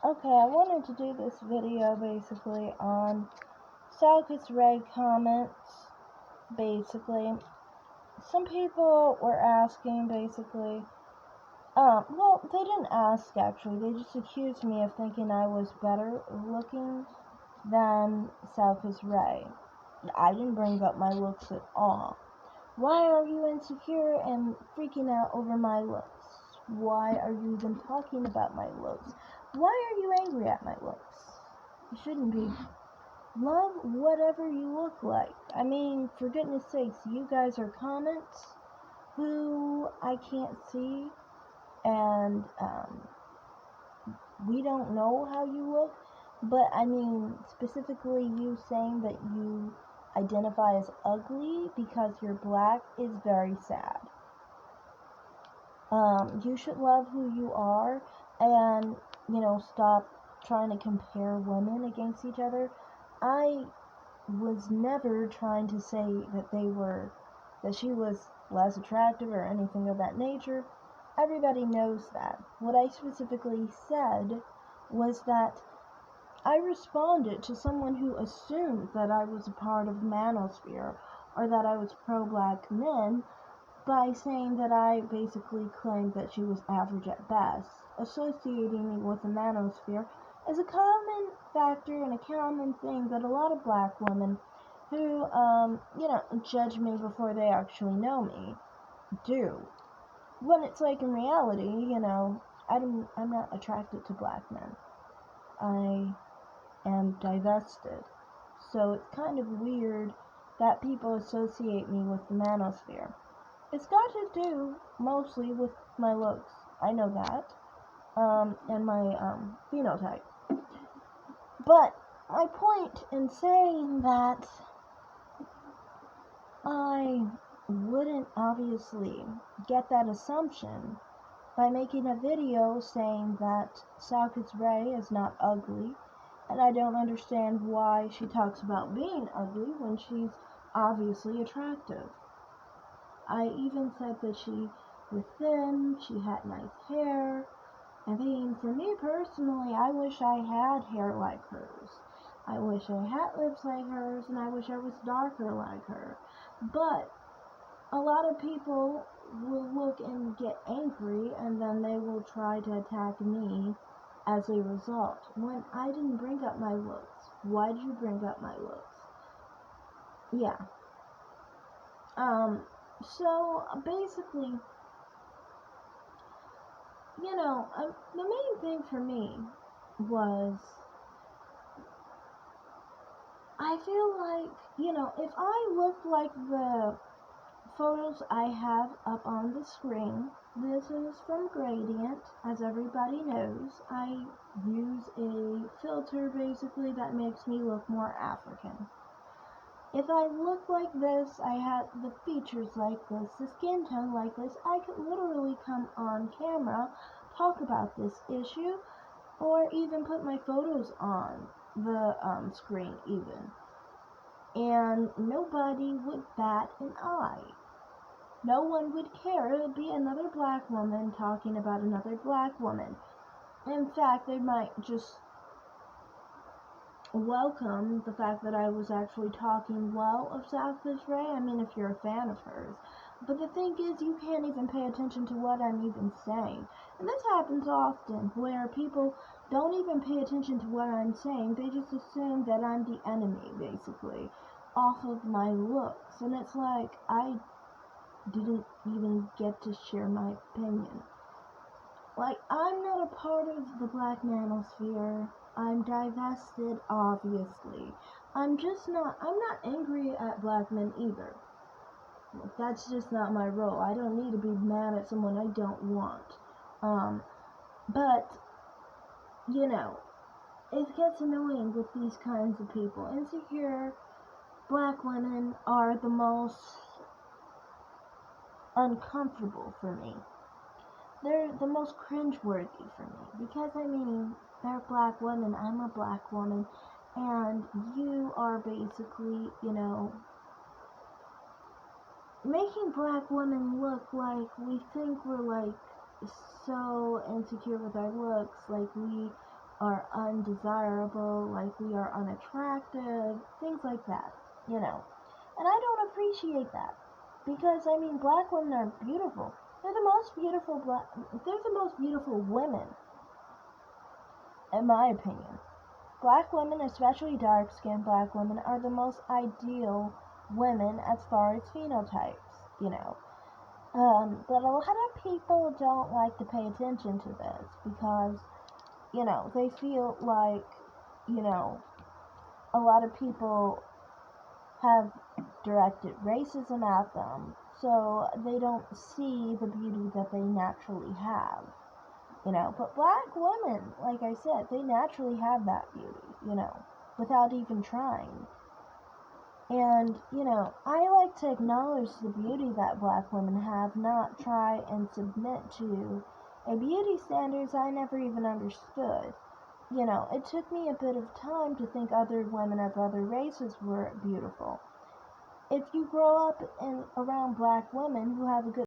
Okay, I wanted to do this video basically on salkis comments. Basically, some people were asking basically, well, they didn't ask actually, they just accused me of thinking I was better looking than salkis. I didn't bring up my looks at all. Why are you insecure and freaking out over my looks? Why are you even talking about my looks? Why are you angry at my looks? You shouldn't be. Love whatever you look like. I mean, for goodness sakes, you guys are comments who I can't see, and we don't know how you look, but I mean, specifically you saying that you identify as ugly because you're black is very sad. You should love who you are and, stop trying to compare women against each other. I was never trying to say that she was less attractive or anything of that nature. Everybody knows that. What I specifically said was that I responded to someone who assumed that I was a part of the manosphere or that I was pro-black men by saying that I basically claimed that she was average at best, associating me with the manosphere is a common factor and a common thing that a lot of black women who, judge me before they actually know me do. When it's like in reality, I'm not attracted to black men. I am divested. So it's kind of weird that people associate me with the manosphere. It's got to do mostly with my looks. I know that. And my phenotype. But my point in saying that I wouldn't obviously get that assumption by making a video saying that salkis is not ugly, and I don't understand why she talks about being ugly when she's obviously attractive. I even said that she was thin, she had nice hair. I mean, for me personally, I wish I had hair like hers. I wish I had lips like hers, and I wish I was darker like her. But a lot of people will look and get angry, and then they will try to attack me as a result. When I didn't bring up my looks, why did you bring up my looks? Yeah. So basically, the main thing for me was, I feel like, if I look like the photos I have up on the screen, this is from Gradient, as everybody knows. I use a filter basically that makes me look more African. If I look like this, I had the features like this, the skin tone like this, I could literally come on camera, talk about this issue, or even put my photos on the screen even. And nobody would bat an eye. No one would care. It would be another black woman talking about another black woman. In fact, they might just welcome the fact that I was actually talking well of salkis. I mean, if you're a fan of hers. But the thing is, you can't even pay attention to what I'm even saying. And this happens often, where people don't even pay attention to what I'm saying. They just assume that I'm the enemy, basically, off of my looks. And it's like, I didn't even get to share my opinion. Like, I'm not a part of the black manosphere. I'm divested, obviously. I'm not angry at black men either. That's just not my role. I don't need to be mad at someone I don't want. But, it gets annoying with these kinds of people. Insecure black women are the most uncomfortable for me. They're the most cringeworthy for me, because I mean, they're black women, I'm a black woman, and you are basically, making black women look like we think we're like so insecure with our looks, like we are undesirable, like we are unattractive, things like that, you know. And I don't appreciate that because I mean, black women are beautiful. They're the most beautiful women, in my opinion. Black women, especially dark-skinned black women, are the most ideal women as far as phenotypes, you know. But a lot of people don't like to pay attention to this because, you know, they feel like, you know, a lot of people have directed racism at them, so they don't see the beauty that they naturally have, you know. But black women, like I said, they naturally have that beauty, you know, without even trying. And, you know, I like to acknowledge the beauty that black women have, not try and submit to a beauty standards I never even understood. You know, it took me a bit of time to think other women of other races were beautiful. If you grow up around black women who have a good